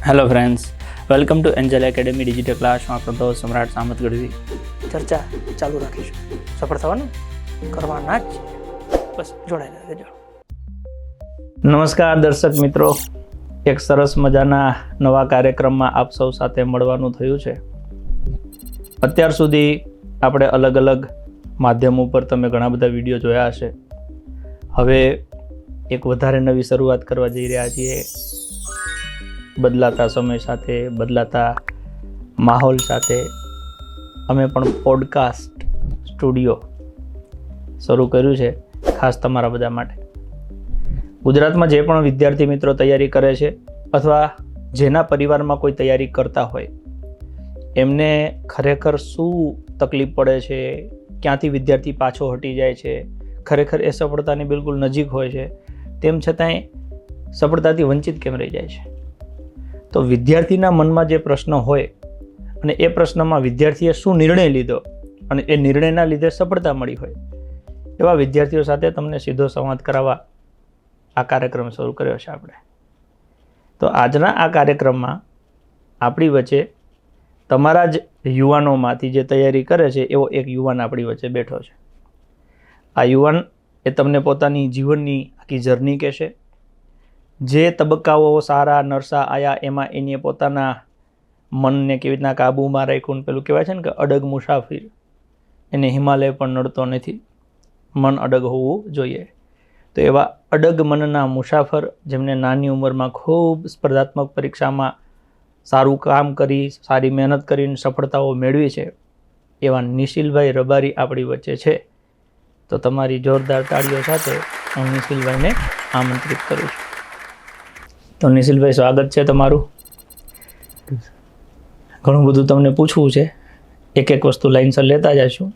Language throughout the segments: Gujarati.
Hello friends, welcome to Angel academy digital ક્લાસમાં આપણો દોસ્ત સમ્રાટ સામત ગઢવી ચર્ચા ચાલુ રાખીશું. સફળ થવાનું કરવાના જ, બસ જોડાયેલા રહેજો. નમસ્કાર દર્શક મિત્રો, એક સરસ મજાના નવા કાર્યક્રમમાં આપ સૌ સાથે મળવાનું થયું છે. અત્યાર સુધી આપણે અલગ અલગ માધ્યમ ઉપર તમે ઘણા બધા વિડીયો જોયા હશે. હવે એક વધારે નવી શરૂઆત કરવા જઈ રહ્યા છીએ. બદલાતા સમય સાથે, બદલાતા માહોલ સાથે અમે પણ પોડકાસ્ટ સ્ટુડિયો શરૂ કર્યું છે, ખાસ તમારા બધા માટે. ગુજરાતમાં જે પણ વિદ્યાર્થી મિત્રો તૈયારી કરે છે અથવા જેના પરિવારમાં કોઈ તૈયારી કરતા હોય, એમને ખરેખર શું તકલીફ પડે છે, ક્યાંથી વિદ્યાર્થી પાછો હટી જાય છે, ખરેખર એ સફળતાની બિલકુલ નજીક હોય છે, તેમ છતાંય સફળતાથી વંચિત કેમ રહી જાય છે. તો વિદ્યાર્થીના મનમાં જે પ્રશ્ન હોય અને એ પ્રશ્નમાં વિદ્યાર્થીએ શું નિર્ણય લીધો અને એ નિર્ણયના લીધે સફળતા મળી હોય, એવા વિદ્યાર્થીઓ સાથે તમને સીધો સંવાદ કરાવવા આ કાર્યક્રમ શરૂ કર્યો છે આપણે. તો આજના આ કાર્યક્રમમાં આપણી વચ્ચે તમારા જ યુવાનોમાંથી જે તૈયારી કરે છે એવો એક યુવાન આપણી વચ્ચે બેઠો છે. આ યુવાન એ તમને પોતાની જીવનની આખી જર્ની કહેશે. જે તબક્કાઓ સારા નરસા આયા એમાં એને પોતાના મનને કેવી રીતના કાબૂમાં રાખ્યું. પેલું કહેવાય છે ને કે અડગ મુસાફિર એને હિમાલય પણ નડતો નથી, મન અડગ હોવું જોઈએ. તો એવા અડગ મનના મુસાફર, જેમને નાની ઉંમરમાં ખૂબ સ્પર્ધાત્મક પરીક્ષામાં સારું કામ કરી, સારી મહેનત કરીને સફળતાઓ મેળવી છે, એવા નિશિલભાઈ રબારી આપણી વચ્ચે છે. તો તમારી જોરદાર તાળીઓ સાથે હું નિશિલભાઈને આમંત્રિત કરું છું. તો નિશિલભાઈ, સ્વાગત છે તમારું. ઘણું બધું તમને પૂછવું છે, એક એક વસ્તુ લાઈનસર લેતા જઈશું.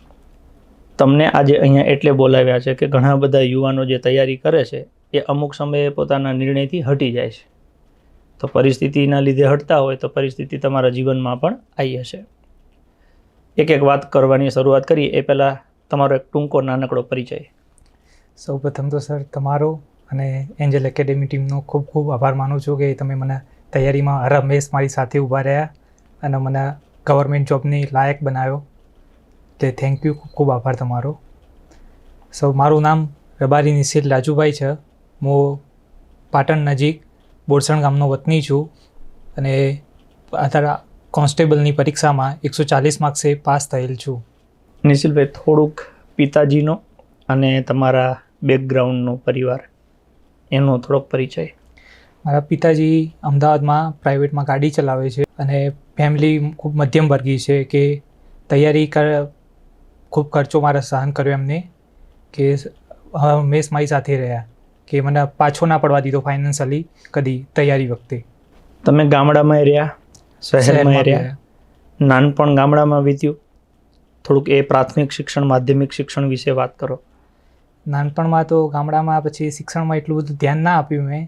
તમને આજે અહીંયા એટલે બોલાવ્યા છે કે ઘણા બધા યુવાનો જે તૈયારી કરે છે એ અમુક સમયે પોતાના નિર્ણયથી હટી જાય છે. તો પરિસ્થિતિના લીધે હટતા હોય તો પરિસ્થિતિ તમારા જીવનમાં પણ આવી હશે. એક એક વાત કરવાની શરૂઆત કરી એ પહેલાં તમારો એક ટૂંકો નાનકડો પરિચય. સૌપ્રથમ તો સર તમારો અને એન્જલ એકેડેમી ટીમનો ખૂબ ખૂબ આભાર માનું છું કે તમે મને તૈયારીમાં હરહંમેશ મારી સાથે ઊભા રહ્યા અને મને ગવર્મેન્ટ જોબની લાયક બનાવ્યો. તે થેન્ક યુ, ખૂબ ખૂબ આભાર તમારો. મારું નામ રબારી નિશિલ રાજુભાઈ છે. હું પાટણ નજીક બોરસણ ગામનો વતની છું અને અત્યારે કોન્સ્ટેબલની પરીક્ષામાં 140 માર્ક્સે પાસ થયેલ છું. નિશિલભાઈ, થોડુંક પિતાજીનો અને તમારા બેકગ્રાઉન્ડનો, પરિવાર, એનો થોડોક પરિચય. મારા પિતાજી અમદાવાદમાં પ્રાઇવેટમાં ગાડી ચલાવે છે અને ફેમિલી ખૂબ મધ્યમ વર્ગીય છે કે તૈયારી ખૂબ ખર્ચો મારે સહન કર્યો એમને, કે હંમેશ મારી સાથે રહ્યા, કે મને પાછો ના પડવા દીધો ફાઇનાન્શિયલી કદી તૈયારી વખતે. તમે ગામડામાં રહ્યા, શહેરમાં રહ્યા, નાનપણ ગામડામાં વીત્યું? થોડુંક એ પ્રાથમિક શિક્ષણ, માધ્યમિક શિક્ષણ વિશે વાત કરો. નાનપણમાં તો ગામડામાં પછી શિક્ષણમાં એટલું બધું ધ્યાન ના આપ્યું મેં,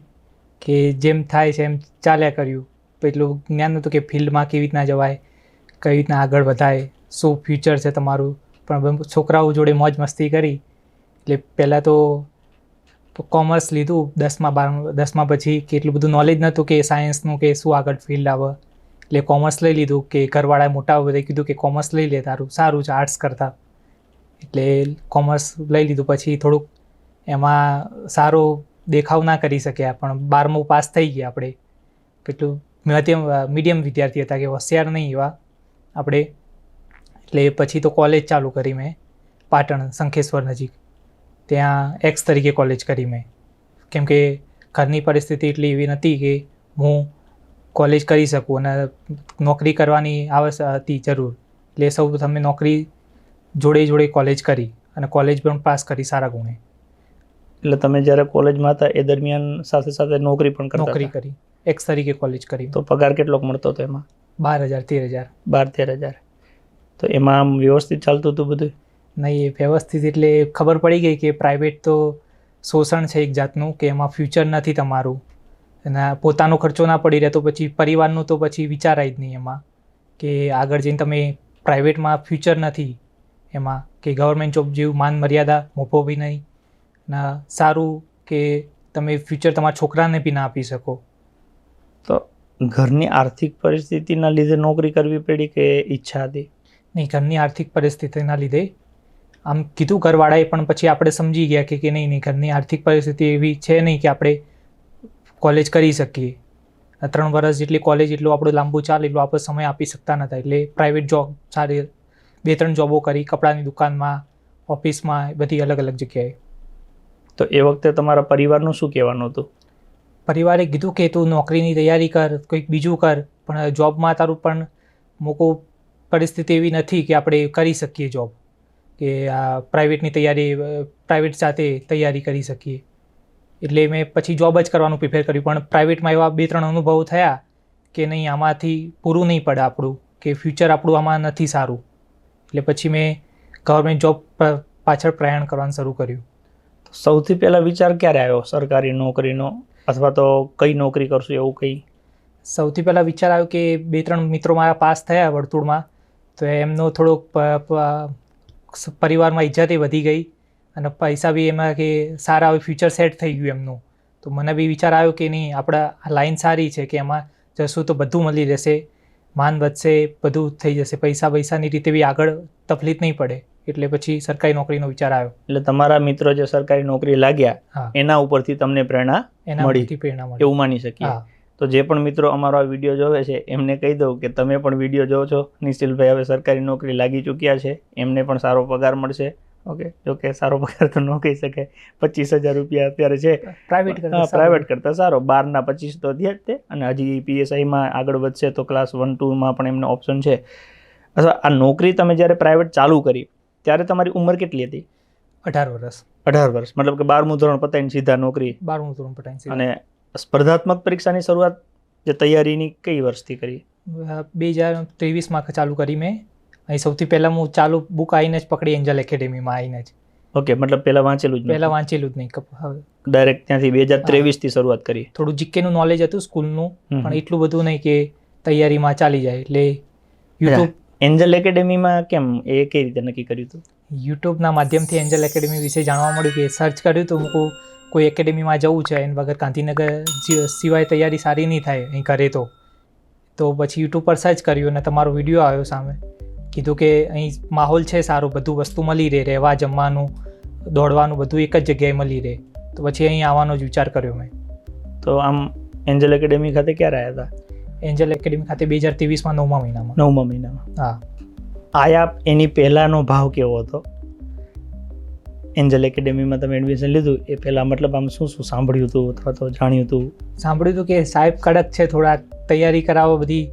કે જેમ થાય છે એમ ચાલ્યા કર્યું. એટલું જ્ઞાન નહોતું કે ફિલ્ડમાં કેવી રીતના જવાય, કઈ રીતના આગળ વધાય, શું ફ્યુચર છે તમારું. પણ છોકરાઓ જોડે મોજ મસ્તી કરી એટલે પહેલાં તો કોમર્સ લીધું 10મા પછી, કે એટલું બધું નોલેજ નહોતું કે સાયન્સનું કે શું આગળ ફિલ્ડ આવે, એટલે કોમર્સ લઈ લીધું. કે ઘરવાળા મોટા બધા કીધું કે કોમર્સ લઈ લે, તારું સારું છે આર્ટ્સ કરતાં. એટલે કોમર્સ લઈ લીધું. પછી થોડુંક એમાં સારો દેખાવ ના કરી શક્યા, પણ 12મું પાસ થઈ ગયા આપણે. એટલું મીડિયમ વિદ્યાર્થી હતા, કે હોશિયાર નહીં એવા આપણે. એટલે પછી તો કોલેજ ચાલુ કરી મેં પાટણ શંખેશ્વર નજીક. ત્યાં એક્સ તરીકે કોલેજ કરી મેં, કેમ કે ઘરની પરિસ્થિતિ એટલી એવી નથી કે હું કોલેજ કરી શકું અને નોકરી કરવાની હતી જરૂર. એટલે સૌ તમે નોકરી જોડે કોલેજ કરી અને કોલેજ પણ પાસ કરી સારા ગુણે. એટલે તમે જ્યારે કોલેજમાં હતા એ દરમિયાન સાથે સાથે નોકરી પણ કરતા? નોકરી કરી, એક્સ તરીકે કોલેજ કરી. તો પગાર કેટલોક મળતો હતો એમાં? 12,000 13,000. 12-13,000. તો એમાં આમ વ્યવસ્થિત ચાલતું હતું બધું? નહીં, વ્યવસ્થિત એટલે ખબર પડી ગઈ કે પ્રાઇવેટ તો શોષણ છે એક જાતનું, કે એમાં ફ્યુચર નથી તમારું અને પોતાનો ખર્ચો ના પડી રહે, તો પછી પરિવારનું તો પછી વિચારાય જ નહીં એમાં, કે આગળ જઈને તમે પ્રાઇવેટમાં ફ્યુચર નથી એમાં, કે ગવર્મેન્ટ જોબ જેવું માન મર્યાદા મોભો બી નહીં ના સારું, કે તમે ફ્યુચર તમારા છોકરાને બી ના આપી શકો. તો ઘરની આર્થિક પરિસ્થિતિના લીધે નોકરી કરવી પડી કે ઈચ્છા હતી? નહીં, ઘરની આર્થિક પરિસ્થિતિના લીધે આમ કીધું ઘરવાળાએ, પણ પછી આપણે સમજી ગયા કે નહીં નહીં, ઘરની આર્થિક પરિસ્થિતિ એવી છે નહીં કે આપણે કોલેજ કરી શકીએ. 3 વર્ષ જેટલી કોલેજ એટલું આપણું લાંબુ ચાલે એટલું આપણે સમય આપી શકતા નતા. એટલે પ્રાઇવેટ જોબ સારી 2-3 જોબો કરી, કપડાની દુકાનમાં, ઓફિસમાં, બધી અલગ અલગ જગ્યાએ. તો એ વખતે તમારા પરિવારનું શું કહેવાનું હતું? પરિવારે કીધું કે તું નોકરીની તૈયારી કર, કંઈક બીજું કર, પણ જોબમાં તારું પણ મોકો પરિસ્થિતિ એવી નથી કે આપણે કરી શકીએ જોબ, કે આ પ્રાઇવેટની તૈયારી, પ્રાઇવેટ સાથે તૈયારી કરી શકીએ. એટલે મેં પછી જોબ જ કરવાનું પ્રિફેર કર્યું. પણ પ્રાઇવેટમાં એવા 2-3 અનુભવો થયા કે નહીં, આમાંથી પૂરું નહીં પડે આપણું, કે ફ્યુચર આપણું આમાં નથી સારું. એટલે પછી મેં ગવર્મેન્ટ જોબ પાછળ પ્રયાણ કરવાનું શરૂ કર્યું. સૌથી પહેલાં વિચાર ક્યારે આવ્યો સરકારી નોકરીનો, અથવા તો કઈ નોકરી કરશું એવું કંઈ? સૌથી પહેલાં વિચાર આવ્યો કે 2-3 મિત્રો મારા પાસ થયા વર્તુળમાં, તો એમનો થોડોક પરિવારમાં ઇજ્જતે વધી ગઈ અને પૈસા બી એમાં કે સારા ફ્યુચર સેટ થઈ ગયું એમનું. તો મને બી વિચાર આવ્યો કે નહીં, આપણા આ લાઈન સારી છે કે એમાં જશું તો બધું મળી રહેશે, માન વધશે, બધું થઈ જશે, પૈસાની રીતે બી આગળ તકલીફ નહીં પડે. એટલે પછી સરકારી નોકરીનો વિચાર આવ્યો. એટલે તમારા મિત્રો જે સરકારી નોકરી લાગ્યા, હા, એના ઉપરથી તમને પ્રેરણા મળી, પ્રેરણા મળી, એવું માની શકીએ. હા. તો જે પણ મિત્રો અમારો આ વિડીયો જોવે છે એમને કહી દઉં કે તમે પણ વિડીયો જોવો છો. નિશિલભાઈ હવે સરકારી નોકરી લાગી ચૂક્યા છે, એમને પણ સારો પગાર મળશે. ઓકે, જોકે સારો પગાર તો ન કહી શકાય, 25,000 રૂપિયા અત્યારે છે, પ્રાઇવેટ કરતાં સારો. 12ના 25 તો થયા જ તે, અને હજી PSIમાં આગળ વધશે તો ક્લાસ 1-2માં પણ એમને ઓપ્શન છે. અથવા આ નોકરી તમે જ્યારે પ્રાઇવેટ ચાલુ કરી ત્યારે તમારી ઉંમર કેટલી હતી? 18 વર્ષ. 18 વર્ષ, મતલબ કે 12મું ધોરણ પતાવીને સીધા નોકરી. 12મું ધોરણ પતાવીને. અને સ્પર્ધાત્મક પરીક્ષાની શરૂઆત જે તૈયારીની કઈ વર્ષથી કરી? 2023માં ચાલુ કરી મેં. અહીં સૌથી પહેલાં હું ચાલુ બુક આવીને જ પકડી, એન્જલ એકેડેમીમાં આવીને જ. ઓકે, મતલબ પહેલાં વાંચેલું જ? પહેલાં વાંચેલું જ નહીં, ડાયરેક્ટ ત્યાંથી 2023થી શરૂઆત કરી. થોડું જીકેનું નોલેજ હતું સ્કૂલનું, પણ એટલું બધું નહીં કે તૈયારીમાં ચાલી જાય. એટલે યુટ્યુબ, એન્જલ એકેડેમીમાં કેમ, એ કઈ રીતે નક્કી કર્યું હતું? યુટ્યુબના માધ્યમથી એન્જલ એકેડેમી વિશે જાણવા મળ્યું, કે સર્ચ કર્યું તો મૂકું કોઈ એકેડેમીમાં જવું છે, એના વગર ગાંધીનગર સિવાય તૈયારી સારી નહીં થાય અહીં કરે તો પછી યુટ્યુબ પર સર્ચ કર્યું અને તમારો વિડીયો આવ્યો સામે. કીધું કે અહીં માહોલ છે સારો, બધું વસ્તુ મળી રહે, રહેવા જમવાનું, દોડવાનું બધું એક જ જગ્યાએ મળી રહે. તો પછી અહીં આવવાનો જ વિચાર કર્યો મેં. તો આમ એન્જલ એકેડેમી ખાતે ક્યારે આવ્યા હતા? એન્જલ એકેડેમી ખાતે 2023માં 9મા મહિનામાં. 9મા મહિનામાં. હા. આયા એની પહેલાંનો ભાવ કેવો હતો? એન્જલ એકેડેમીમાં તમે એડમિશન લીધું એ પહેલાં મતલબ આમ શું શું સાંભળ્યું હતું અથવા તો જાણ્યું હતું? સાંભળ્યું હતું કે સાહેબ કડક છે, થોડા તૈયારી કરાવો બધી,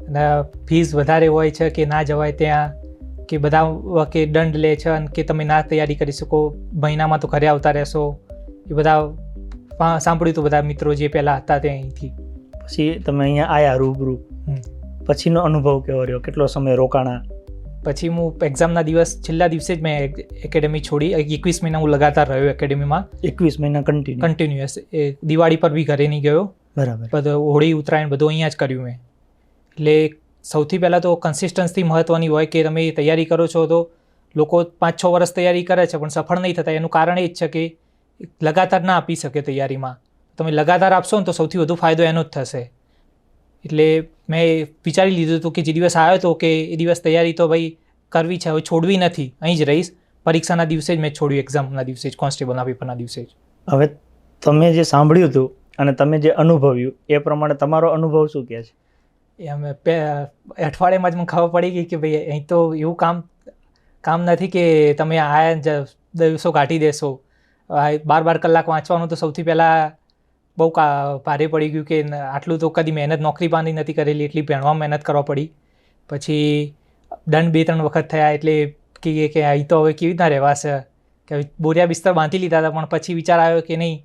અને ફીસ વધારે હોય છે, કે ના જવાય ત્યાં, કે બધા કે દંડ લે છે, અને કે તમે ના તૈયારી કરી શકો, મહિનામાં તો ઘરે આવતા રહેશો. એ બધા સાંભળ્યું હતું બધા મિત્રો જે પહેલાં હતા તે અહીંથી. પછી તમે અહીંયા આવ્યા રૂબરૂ, પછીનો અનુભવ કેવો રહ્યો? કેટલો સમય રોકાણા? પછી હું એક્ઝામના છેલ્લા દિવસે જ મેં એકેડેમી છોડી. 21 મહિના હું લગાતાર રહ્યો એકેડેમીમાં. 21 મહિના કન્ટિન્યુઅસ. દિવાળી પર બી ઘરે નહીં ગયો. બરાબર. બધું હોળી ઉત્તરાયણ બધું અહીંયા જ કર્યું મેં. એટલે સૌથી પહેલાં તો કન્સિસ્ટન્સી મહત્ત્વની હોય, કે તમે તૈયારી કરો છો તો લોકો 5-6 વર્ષ તૈયારી કરે છે પણ સફળ નહીં થતા. એનું કારણ એ જ છે કે લગાતાર ના આપી શકે તૈયારીમાં. તમે લગાતાર આપશો ને તો સૌથી વધુ ફાયદો એનો જ થશે. એટલે મેં વિચારી લીધું હતું કે જે દિવસ આવ્યો હતો કે એ દિવસ તૈયારી તો ભાઈ કરવી છે, હવે છોડવી નથી, અહીં જ રહીશ. પરીક્ષાના દિવસે જ મેં છોડ્યું, એક્ઝામના દિવસે જ, કોન્સ્ટેબલના પેપરના દિવસે જ. હવે તમે જે સાંભળ્યું હતું અને તમે જે અનુભવ્યું એ પ્રમાણે તમારો અનુભવ શું કહે છે? એ અમે અઠવાડિયામાં જ મને ખબર પડી ગઈ કે ભાઈ અહીં તો એવું કામ નથી કે તમે આ દિવસો કાઢી દેશો. 12 કલાક વાંચવાનું તો સૌથી પહેલાં બહુ ભારે પડી ગયું, કે આટલું તો કદી મહેનત નોકરી પાની નથી કરેલી, એટલી ભણવામાં મહેનત કરવા પડી. પછી દંડ 2-3 વખત થયા, એટલે કે અહીં તો હવે કેવી રીતના રહેવાશે, કે બોરિયા બિસ્તર બાંધી લીધા હતા. પણ પછી વિચાર આવ્યો કે નહીં,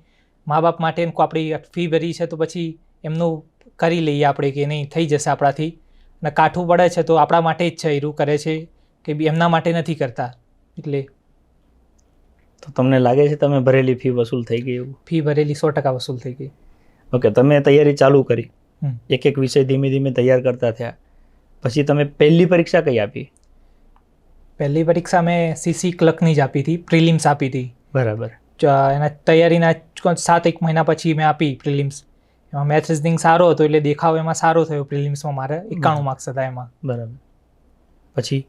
મા બાપ માટે આપણી ફી ભરી છે તો પછી એમનું કરી લઈએ આપણે, કે નહીં થઈ જશે આપણાથી, અને કાઠું પડે છે તો આપણા માટે જ છે, એવું કરે છે કે એમના માટે નથી કરતા. એટલે તો તમને લાગે છે તમે ભરેલી ફી વસૂલ થઈ ગઈ? એવું? ફી ભરેલી 100% વસૂલ થઈ ગઈ. ઓકે, તમે તૈયારી ચાલુ કરી, એક વિષય ધીમે ધીમે તૈયાર કરતા થયા, પછી તમે પહેલી પરીક્ષા કઈ આપી? પહેલી પરીક્ષા મેં CC ક્લર્કની જ આપી હતી, પ્રિલિમ્સ આપી હતી. બરાબર. એના તૈયારીના 7-1 મહિના પછી મેં આપી પ્રિલિમ્સ. એમાં મેથ્સ રિઝનિંગ સારો હતો એટલે દેખાવ એમાં સારો થયો. પ્રિલિમ્સમાં મારે 91 માર્ક્સ હતા એમાં. બરાબર. પછી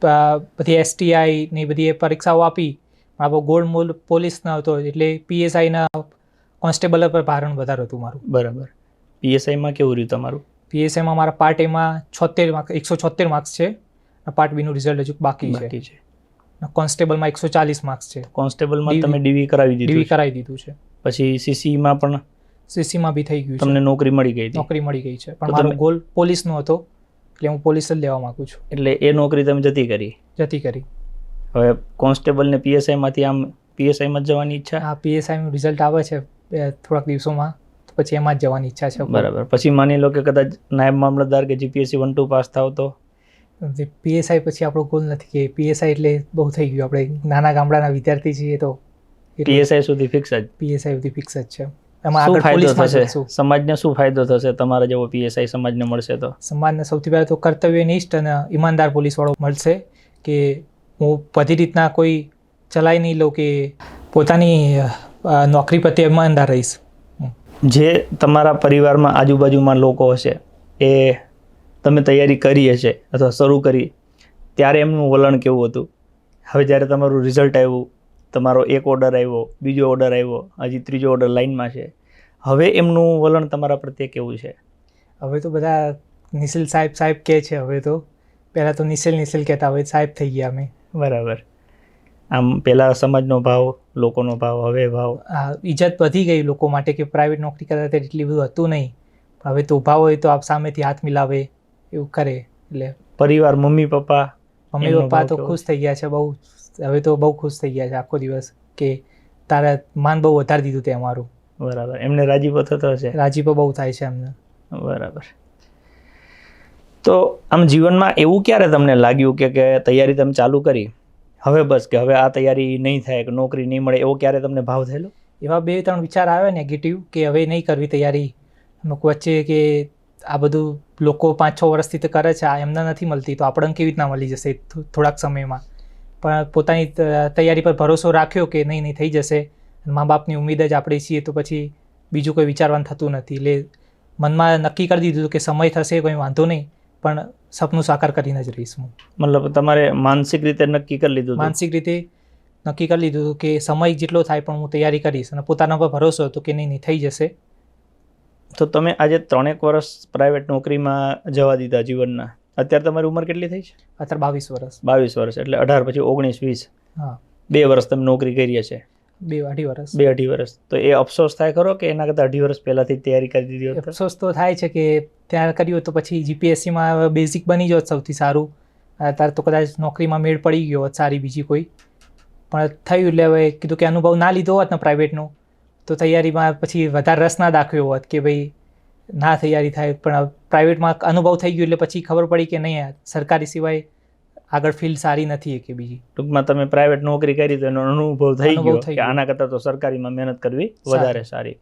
બધી STI ને બધી એ પરીક્ષાઓ આપી. આપણો ગોલ્ડ પોલીસ ન હતો એટલે PSIના કોન્સ્ટેબલ પર ભારણ વધારે હતું મારું. બરાબર. PSIમાં કેવું રહ્યું તમારું? PSIમાં મારા પાર્ટ એમાં 176 માર્ક્સ છે. પાર્ટ બીનું રિઝલ્ટ હજુ બાકી છે. કોન્સ્ટેબલમાં 140 માર્ક્સ છે. કોન્સ્ટેબલમાં તમે DV કરાવી દીધું છે. પછી CCમાં પણ CCમાં બી થઈ ગયું છે. તમને નોકરી મળી ગઈ? નોકરી મળી ગઈ છે, પણ મારો ગોલ પોલીસનો હતો એટલે હું પોલીસ જ લેવા માંગુ છું. એટલે એ નોકરી તમે જતી કરી? હવે કોન્સ્ટેબલ ને PSIમાંથી આમ PSIમાં જ જવાની ઈચ્છા? હા, PSIનું રિઝલ્ટ આવે છે થોડાક દિવસોમાં, તો પછી એમાં જ જવાની ઈચ્છા છે. બરાબર. પછી માની લો કે કદાચ નાયબ મામલતદાર કે GPSC 1-2 પાસ થાવ તો? PSI પછી આપણો ગોલ નથી કે PSI એટલે બહુ થઈ ગયું. આપણે નાના ગામડાના વિદ્યાર્થી છીએ તો PSI સુધી ફિક્સ જ? PSI સુધી ફિક્સ જ છે. એમાં આગળ પોલીસમાં જશું. સમાજને શું ફાયદો થશે તમારા જેવો PSI સમાજને મળશે તો? સમાજને સૌથી પહેલાં તો કર્તવ્યનિષ્ઠ અને ઈમાનદાર પોલીસવાળો મળશે કે હું બધી રીતના કોઈ ચલાવી નહીં લઉં, કે પોતાની નોકરી પ્રત્યે ઈમાનદાર રહીશ. જે તમારા પરિવારમાં આજુબાજુમાં લોકો હશે એ તમે તૈયારી કરી હશે અથવા શરૂ કરી ત્યારે એમનું વલણ કેવું હતું? હવે જ્યારે તમારું રિઝલ્ટ આવ્યું, તમારો એક ઓર્ડર આવ્યો, બીજો ઓર્ડર આવ્યો, હજી ત્રીજો ઓર્ડર લાઇનમાં છે, હવે એમનું વલણ તમારા પ્રત્યે કેવું છે? હવે તો બધા નિશિલ સાહેબ કહે છે. હવે તો પહેલાં તો નિશિલ કહેતા, હવે સાહેબ થઈ ગયા અમે. બરાબર. આમ પહેલાં સમાજનો ભાવ, લોકોનો ભાવ, હવે ભાવ? ઇજ્જત વધી ગઈ લોકો માટે કે પ્રાઇવેટ નોકરી કરતા ત્યારે એટલી બધું હતું નહીં. હવે તો ઊભા હોય તો આપ સામેથી હાથ મિલાવે એવું કરે. એટલે પરિવાર, મમ્મી પપ્પા તો ખુશ થઈ ગયા છે બહુ. હવે તો બહુ ખુશ થઈ ગયા છે આખો દિવસ કે તારા માન બહુ વધારી દીધું તે અમારું. બરાબર. એમને રાજીપો થતો હશે? રાજીપો બહુ થાય છે એમને. બરાબર. તો આમ જીવનમાં એવું ક્યારે તમને લાગ્યું કે તૈયારી તમે ચાલુ કરી, હવે બસ કે હવે આ તૈયારી નહીં થાય, કે નોકરી નહીં મળે, એવો ક્યારે તમને ભાવ થયેલો? એવા 2-3 વિચાર આવે નેગેટિવ કે હવે નહીં કરવી તૈયારી. અમુક વચ્ચે કે આ બધું લોકો 5-6 વર્ષથી તો કરે છે, આ એમને નથી મળતી તો આપણને કેવી રીતના મળી જશે થોડાક સમયમાં. પણ પોતાની તૈયારી પર ભરોસો રાખ્યો કે નહીં થઈ જશે. મા બાપની ઉમ્મીદ જ આપણે છીએ તો પછી બીજું કોઈ વિચારવાનું થતું નથી. એટલે મનમાં નક્કી કરી દીધું કે સમય થશે, કોઈ વાંધો નહીં, પણ સપનું સાકાર કરીને જ રહીશ હું. મતલબ તમારે માનસિક રીતે નક્કી કરી લીધું? માનસિક રીતે નક્કી કરી લીધું કે સમય જેટલો થાય પણ હું તૈયારી કરીશ, અને પોતાના પર ભરોસો હતો કે નહીં થઈ જશે. તો તમે આજે 3 વર્ષ પ્રાઇવેટ નોકરીમાં જવા દીધા જીવનના. અત્યારે તમારી ઉંમર કેટલી થઈ છે? અત્યારે 22 વર્ષ. 22 વર્ષ એટલે 18 પછી 19, 20. હા, 2 વર્ષ તમે નોકરી કરી હશે? 2-2.5 વર્ષ. તો એ અફસોસ થાય ખરો કે એના કરતાં 2.5 વર્ષ પહેલાંથી તૈયારી કરી દીધી હોત? અફસોસ તો થાય છે કે ત્યાં કર્યું તો પછી GPSCમાં બેઝિક બની જોત સૌથી સારું. અત્યારે તો કદાચ નોકરીમાં મેળ પડી ગયો હોત સારી બીજી કોઈ, પણ થયું એટલે હવે કીધું કે અનુભવ ના લીધો હોત ને પ્રાઇવેટનો તો તૈયારીમાં પછી વધારે રસ ના દાખવ્યો હોત કે ભાઈ ના તૈયારી થાય. પણ પ્રાઇવેટમાં અનુભવ થઈ ગયો એટલે પછી ખબર પડી કે નહીં, સરકારી સિવાય આગળ ફિલ્ડ સારી નથી કે બીજી. ટૂંકમાં તમે પ્રાઇવેટ નોકરી કરી તો એનો અનુભવ થઈ ગયો કે આના કરતાં તો સરકારીમાં મહેનત કરવી વધારે સારી.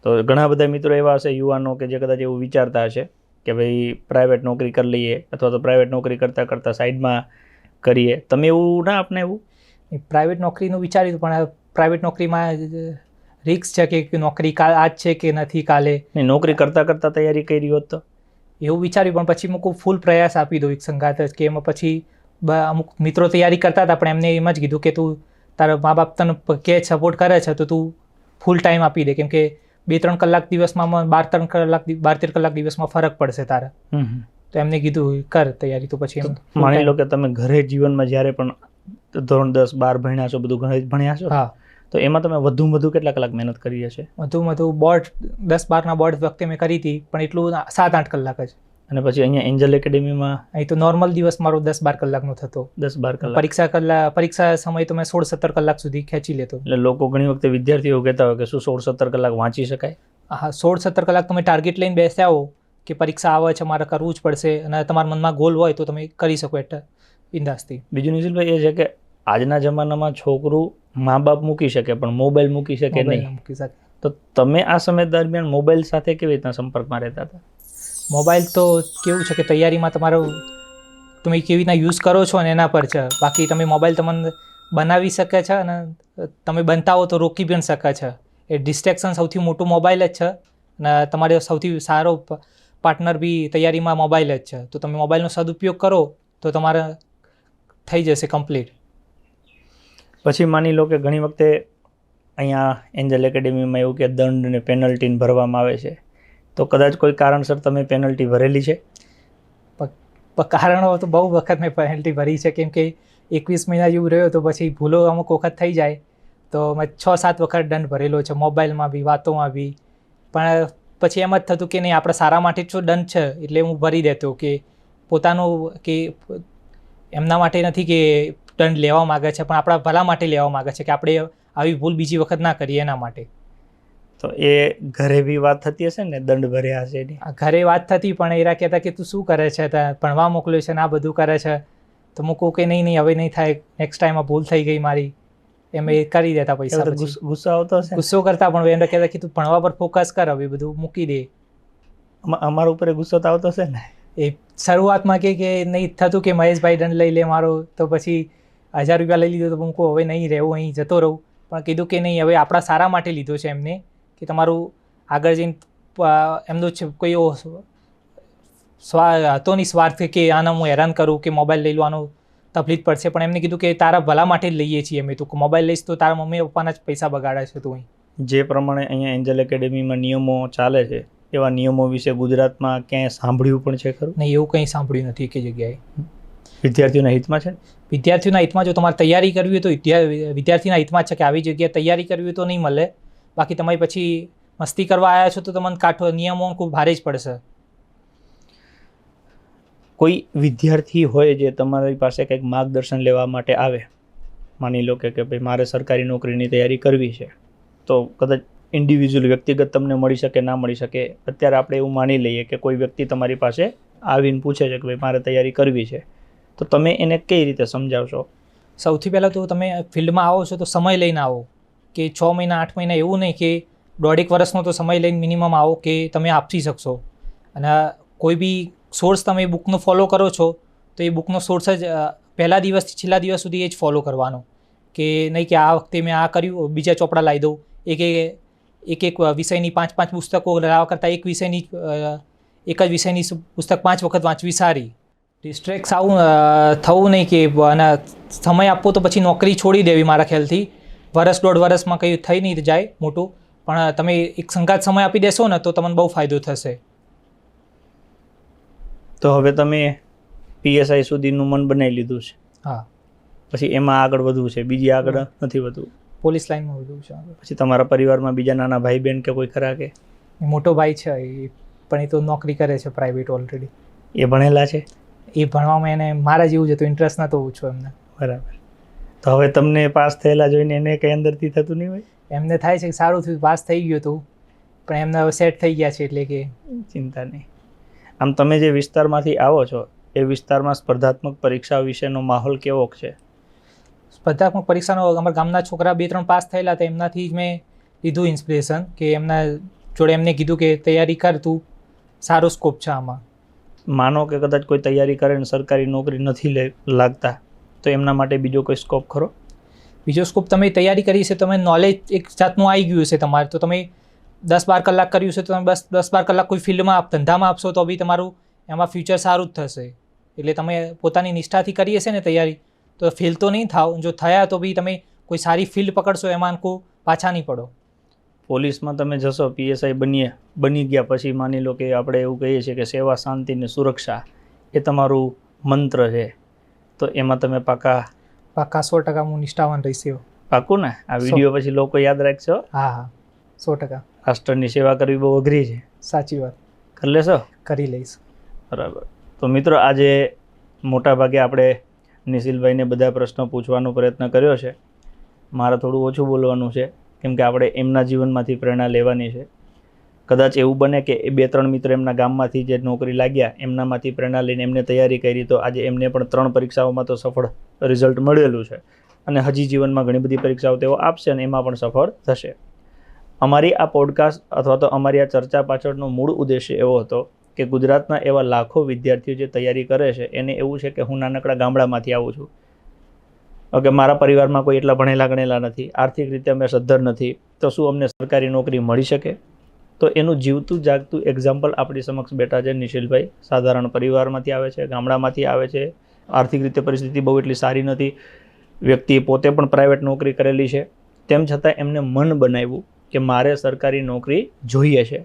તો ઘણા બધા મિત્રો એવા હશે, યુવાનો, કે જે કદાચ એવું વિચારતા હશે કે ભાઈ પ્રાઇવેટ નોકરી કરી લઈએ અથવા તો પ્રાઇવેટ નોકરી કરતાં સાઈડમાં કરીએ. તમે એવું ના અપનાવ્યું? પ્રાઇવેટ નોકરીનું વિચાર્યું, પણ પ્રાઇવેટ નોકરીમાં રિસ્ક છે કે નોકરી આજ છે કે નથી કાલે. નોકરી કરતાં તૈયારી કરી હોત તો? એવું વિચાર્યું, પણ પછી હું ફૂલ પ્રયાસ આપી દઉં એક સંગાત કે એમાં પછી અમુક મિત્રો તૈયારી કરતા હતા પણ એમને એમ જ કીધું કે તું તારા મા બાપ તને કે સપોર્ટ કરે છે તો તું ફૂલ ટાઈમ આપી દે, કેમ કે 2-3 કલાક દિવસમાં 12-13 કલાક દિવસમાં ફરક પડશે તારા. તો એમને કીધું કર તૈયારી. તો પછી માની લો કે તમે ઘરે જીવનમાં જ્યારે પણ ધોરણ 10, 12 ભણ્યા છો, બધું ઘરે ભણ્યા છો, હા, તો એમાં તમે વધુ કેટલા કલાક મહેનત કરી હશે? વધુ બોર્ડ 10-12ના બોર્ડ વખતે મેં કરી હતી, પણ એટલું 7-8 કલાક જ. અને પછી અહીંયા એન્જલ એકેડેમીમાં? અહીં તો નોર્મલ દિવસ મારો 10-12 કલાકનો થતો. 10-12 કલાક. પરીક્ષા સમય તો મેં 16-17 કલાક સુધી ખેંચી લેતો. એટલે લોકો ઘણી વખતે વિદ્યાર્થીઓ કહેતા હોય કે શું 16-17 કલાક વાંચી શકાય? હા, 16-17 કલાક તમે ટાર્ગેટ લઈને બેસ્યા હો કે પરીક્ષા આવે છે, મારે કરવું જ પડશે, અને તમારા મનમાં ગોલ હોય તો તમે કરી શકો એટલે બિંદાસથી. બીજું નિશિલભાઈ એ છે કે આજના જમાનામાં છોકરું મા બાપ મૂકી શકે પણ મોબાઈલ મૂકી શકે નહીં. તો તમે આ સમય દરમિયાન મોબાઈલ સાથે કેવી રીતના સંપર્કમાં રહેતા હતા? મોબાઈલ તો કેવું છે કે તૈયારીમાં તમારો તમે કેવી રીતના યુઝ કરો છો અને એના પર છે. બાકી તમે મોબાઈલ તમને બનાવી શકે છે અને તમે બનતા હો તો રોકી પણ શકે છે. એ ડિસ્ટ્રેક્શન સૌથી મોટું મોબાઈલ જ છે. અને તમારે સૌથી સારો પાર્ટનર બી તૈયારીમાં મોબાઈલ જ છે. તો તમે મોબાઈલનો સદુપયોગ કરો તો તમારે થઈ જશે કમ્પ્લીટ. પછી માની લો કે ઘણી વખતે અહીંયા એન્જલ એકેડેમીમાં એવું કે દંડ ને પેનલ્ટી ભરવામાં આવે છે, તો કદાચ કોઈ કારણસર તમે પેનલ્ટી ભરેલી છે? કારણો તો બહુ વખત મેં પેનલ્ટી ભરી છે, કેમ કે 21 મહિના જેવું રહ્યો તો પછી ભૂલો અમુક વખત થઈ જાય, તો મેં 6-7 વખત દંડ ભરેલો છે, મોબાઈલમાં બી વાતોમાં બી. પણ પછી એમ જ થતું કે નહીં, આપણા સારા માટે જ દંડ છે એટલે હું ભરી દેતો, કે પોતાનું કે એમના માટે નથી કે દંડ લેવા માગે છે, પણ આપણા ભલા માટે લેવા માગે છે, કે આપણે આવી ભૂલ બીજી વખત ના કરીએ એના માટે. તો એ ઘરે બી વાત થતી હશે ને, દંડ ભર્યા હશે એની? ઘરે વાત થતી, પણ એરા કહેતા કે તું શું કરે છે, ભણવા મોકલ્યો છે ને આ બધું કરે છે. તો હું કહું કે નહીં હવે નહીં થાય, નેક્સ્ટ ટાઈમ આ ભૂલ થઈ ગઈ મારી, એમ એ કરી દેતા પૈસા. ગુસ્સો આવતો હશે? ગુસ્સો કરતા, પણ એમને કહેતા કે તું ભણવા પર ફોકસ કર, હવે બધું મૂકી દે. અમારા ઉપર ગુસ્સો તો આવતો હશે ને? એ શરૂઆતમાં કે નહીં થતું કે મહેશભાઈ દંડ લઈ લે મારો, તો પછી 1000 રૂપિયા લઈ લીધો, તો હું કહું હવે નહીં રહેવું, અહીં જતો રહું. પણ કીધું કે નહીં, હવે આપણા સારા માટે લીધો છે એમને, કે તમારું આગળ જઈને એમનું કોઈ હતો નહીં સ્વાર્થ કે આને હું હેરાન કરું કે મોબાઈલ લઈ લેવાનું તકલીફ પડશે, પણ એમને કીધું કે તારા ભલા માટે જ લઈએ છીએ અમે, તું મોબાઈલ લઈશ તો તારા મમ્મી પપ્પાના જ પૈસા બગાડે છે તું અહીં. જે પ્રમાણે અહીંયા એન્જલ એકેડેમીમાં નિયમો ચાલે છે, એવા નિયમો વિશે ગુજરાતમાં ક્યાંય સાંભળ્યું પણ છે ખરું? નહીં, એવું કંઈ સાંભળ્યું નથી એક જગ્યાએ. વિદ્યાર્થીઓના હિતમાં છે? વિદ્યાર્થીઓના હિતમાં જો તમારે તૈયારી કરવી હોય તો વિદ્યાર્થીના હિતમાં છે કે આવી જગ્યાએ તૈયારી કરવી હોય તો નહીં મળે. બાકી તમે પછી મસ્તી કરવા આવ્યા છો તો તમને કાઠો નિયમો ખૂબ ભારે જ પડશે. કોઈ વિદ્યાર્થી હોય જે તમારી પાસે કંઈક માર્ગદર્શન લેવા માટે આવે, માની લો કે ભાઈ મારે સરકારી નોકરીની તૈયારી કરવી છે, તો કદાચ ઇન્ડિવિજ્યુઅલ વ્યક્તિગત તમને મળી શકે ના મળી શકે. અત્યારે આપણે એવું માની લઈએ કે કોઈ વ્યક્તિ તમારી પાસે આવીને પૂછે છે કે ભાઈ મારે તૈયારી કરવી છે, તો તમે એને કઈ રીતે સમજાવશો? સૌથી પહેલાં તો તમે ફિલ્ડમાં આવો છો તો સમય લઈને આવો, કે 6 મહિના 8 મહિના એવું નહીં, કે 1.5 વર્ષનો તો સમય લઈને મિનિમમ આવો કે તમે આપી શકશો. અને કોઈ બી સોર્સ તમે બુકનો ફોલો કરો છો તો એ બુકનો સોર્સ જ પહેલા દિવસથી છેલ્લા દિવસ સુધી એ જ ફોલો કરવાનો, કે નહીં કે આ વખતે મેં આ કર્યું બીજા ચોપડા લાવી દઉં. એક વિષયની 5 પુસ્તકો લાવવા કરતાં એક જ વિષયની પુસ્તક 5 વખત વાંચવી સારી. ડિસ્ટ્રેક્ટ થવું નહીં, કે અને સમય આપવો તો પછી નોકરી છોડી દેવી મારા ખ્યાલથી. 1-1.5 વર્ષમાં કંઈ થઈ નહીં જાય મોટું, પણ તમે એક સંગાત સમય આપી દેશો ને તો તમને બહુ ફાયદો થશે. તો હવે તમે PSI સુધીનું મન બનાવી લીધું છે? હા. પછી એમાં આગળ વધવું છે, બીજી આગળ નથી વધવું? પોલીસ લાઈનમાં વધવું છે. પછી તમારા પરિવારમાં બીજા નાના ભાઈ બહેન કે કોઈ ખરા? કે મોટો ભાઈ છે પણ એ તો નોકરી કરે છે પ્રાઇવેટ ઓલરેડી. એ ભણેલા છે? એ ભણવામાં એને મારા જેવું જ હતું, ઇન્ટરેસ્ટ નહોતો ઓછો એમને. બરાબર. તો હવે તમને પાસ થયેલા જોઈને એને કંઈ અંદરથી થતું નહીં હોય? એમને થાય છે કે સારું થયું, પાસ થઈ ગયું હતું, પણ એમને હવે સેટ થઈ ગયા છે એટલે કે ચિંતા નહીં. આમ તમે જે વિસ્તારમાંથી આવો છો એ વિસ્તારમાં સ્પર્ધાત્મક પરીક્ષા વિશેનો માહોલ કેવો છે? સ્પર્ધાત્મક પરીક્ષાનો અમારા ગામના છોકરા 2-3 પાસ થયેલા હતા, એમનાથી જ મેં લીધું ઇન્સ્પિરેશન, કે એમના જોડે એમને કીધું કે તૈયારી કર તું, સારો સ્કોપ છે આમાં. માનો કે કદાચ કોઈ તૈયારી કરે ને સરકારી નોકરી નથી લાગતા, તો એમના માટે બીજો કોઈ સ્કોપ ખરો? બીજો સ્કોપ તમે તૈયારી કરી છે, તમે નોલેજ એક જાતનું આવી ગયું છે તમારે, તો તમે 10-12 કલાક કર્યું છે તો તમે બસ 10-12 કલાક કોઈ ફિલ્ડમાં ધંધામાં આપશો તો બી તમારું એમાં ફ્યુચર સારું જ થશે. એટલે તમે પોતાની નિષ્ઠાથી કરી હશે ને તૈયારી, તો ફેલ તો નહીં થાવ. જો થયા તો બી તમે કોઈ સારી ફિલ્ડ પકડશો, એમાં પાછા નહીં પડો. પોલીસમાં તમે જશો, PSI બની ગયા પછી માની લો કે આપણે એવું કહીએ છીએ કે સેવા, શાંતિ ને સુરક્ષા એ તમારું મંત્ર છે, તો એમાં તમે પાકા 100% હું નિષ્ઠાવાન રહીશ. પાકું ને? આ વિડીયો પછી લોકો યાદ રાખશો? હા, 100%. રાષ્ટ્રની સેવા કરવી બહુ અઘરી છે. સાચી વાત. કરી લેશો? કરી લઈશ. બરાબર. તો મિત્રો, આજે મોટાભાગે આપણે નિશિલભાઈને બધા પ્રશ્નો પૂછવાનો પ્રયત્ન કર્યો છે. મારે થોડું ઓછું બોલવાનું છે, કેમ કે આપણે એમના જીવનમાંથી પ્રેરણા લેવાની છે. કદાચ એવું બને કે એ 2-3 મિત્ર એમના ગામમાંથી જે નોકરી લાગ્યા એમનામાંથી પ્રેરણા લઈને એમને તૈયારી કરી, તો આજે એમને પણ 3 પરીક્ષાઓમાં તો સફળ રિઝલ્ટ મળેલું છે, અને હજી જીવનમાં ઘણી બધી પરીક્ષાઓ તેઓ આપશે અને એમાં પણ સફળ થશે. અમારી આ પોડકાસ્ટ અથવા તો અમારી આ ચર્ચા પાછળનો મૂળ ઉદ્દેશ્ય એવો હતો કે ગુજરાતના એવા લાખો વિદ્યાર્થીઓ જે તૈયારી કરે છે એને એવું છે કે હું નાનકડા ગામડામાંથી આવું છું, ઓકે, મારા પરિવારમાં કોઈ એટલા ભણેલા ગણેલા નથી, આર્થિક રીતે અમે સદ્ધર નથી, તો શું અમને સરકારી નોકરી મળી શકે? તો એનું જીવતું જાગતું એક્ઝામ્પલ આપણી સમક્ષ બેઠા છે નિશિલભાઈ. સાધારણ પરિવારમાંથી આવે છે, ગામડામાંથી આવે છે, આર્થિક રીતે પરિસ્થિતિ બહુ એટલી સારી નથી, વ્યક્તિએ પોતે પણ પ્રાઇવેટ નોકરી કરેલી છે, તેમ છતાં એમને મન બનાવ્યું કે મારે સરકારી નોકરી જોઈએ છે,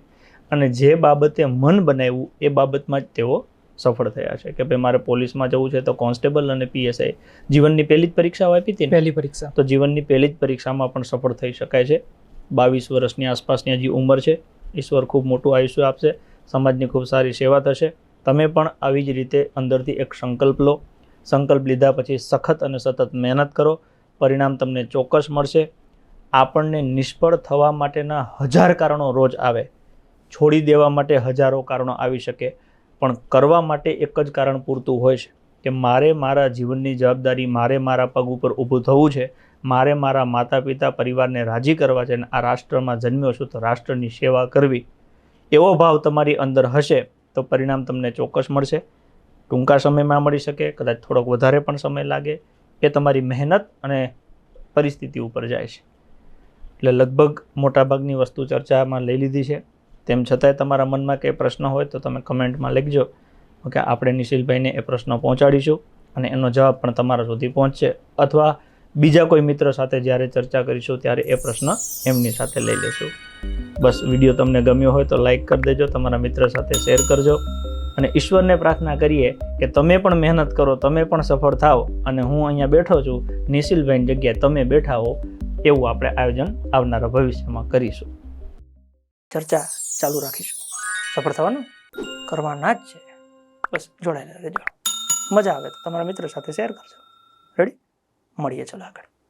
અને જે બાબતે મન બનાવ્યું એ બાબતમાં જ તેઓ સફળ થયા છે. કે ભાઈ મારે પોલીસમાં જવું છે તો કોન્સ્ટેબલ અને પીએસઆઈ જીવનની પહેલી જ પરીક્ષાઓ આપી હતી ને, પહેલી પરીક્ષા. તો જીવનની પહેલી જ પરીક્ષામાં પણ સફળ થઈ શકાય છે. 22 વર્ષની આસપાસની હજી ઉંમર છે. ઈશ્વર ખૂબ મોટું આયુષ્ય આપશે, સમાજની ખૂબ સારી સેવા થશે. તમે પણ આવી જ રીતે અંદરથી એક સંકલ્પ લો. સંકલ્પ લીધા પછી સખત અને સતત મહેનત કરો, પરિણામ તમને ચોક્કસ મળશે. આપણને નિષ્ફળ થવા માટેના 1000 કારણો રોજ આવે, છોડી દેવા માટે હજારો કારણો આવી શકે, પણ કરવા માટે એક જ કારણ પૂરતું હોય છે કે મારે મારા જીવનની જવાબદારી, મારે મારા પગ ઉપર ઊભું થવું છે, મારે મારા માતા પિતા પરિવારને રાજી કરવા છે, અને આ રાષ્ટ્રમાં જન્મ્યો છું તો રાષ્ટ્રની સેવા કરવી. એવો ભાવ તમારી અંદર હશે તો પરિણામ તમને ચોક્કસ મળશે. ટૂંકા સમયમાં મળી શકે, કદાચ થોડોક વધારે પણ સમય લાગે, એ તમારી મહેનત અને પરિસ્થિતિ ઉપર જાય છે. એટલે લગભગ મોટાભાગની વસ્તુ ચર્ચામાં લઈ લીધી છે. તેમ છતાંય તમારા મનમાં કંઈ પ્રશ્ન હોય તો તમે કમેન્ટમાં લખજો. ઓકે, આપણે નિશિલભાઈને એ પ્રશ્ન પહોંચાડીશું અને એનો જવાબ પણ તમારા સુધી પહોંચશે, અથવા બીજા કોઈ મિત્ર સાથે જ્યારે ચર્ચા કરીશું ત્યારે એ પ્રશ્ન એમની સાથે લઈ લેશું. બસ વિડીયો તમને ગમ્યો હોય તો લાઈક કરી દેજો, તમારા મિત્ર સાથે શેર કરજો, અને ઈશ્વરને પ્રાર્થના કરીએ કે તમે પણ મહેનત કરો, તમે પણ સફળ થાઓ, અને હું અહીંયા બેઠો છું નિશિલભાઈની જગ્યાએ તમે બેઠા હો, એવું આપણે આયોજન આવનારા ભવિષ્યમાં કરીશું. ચર્ચા ચાલુ રાખીશું. સફળ થવાનું કરવાના જ છે. બસ જોડાયેલા રહેજો. મજા આવે તો તમારા મિત્રો સાથે શેર કરજો. રેડી? મળીએ ચાલો આગળ.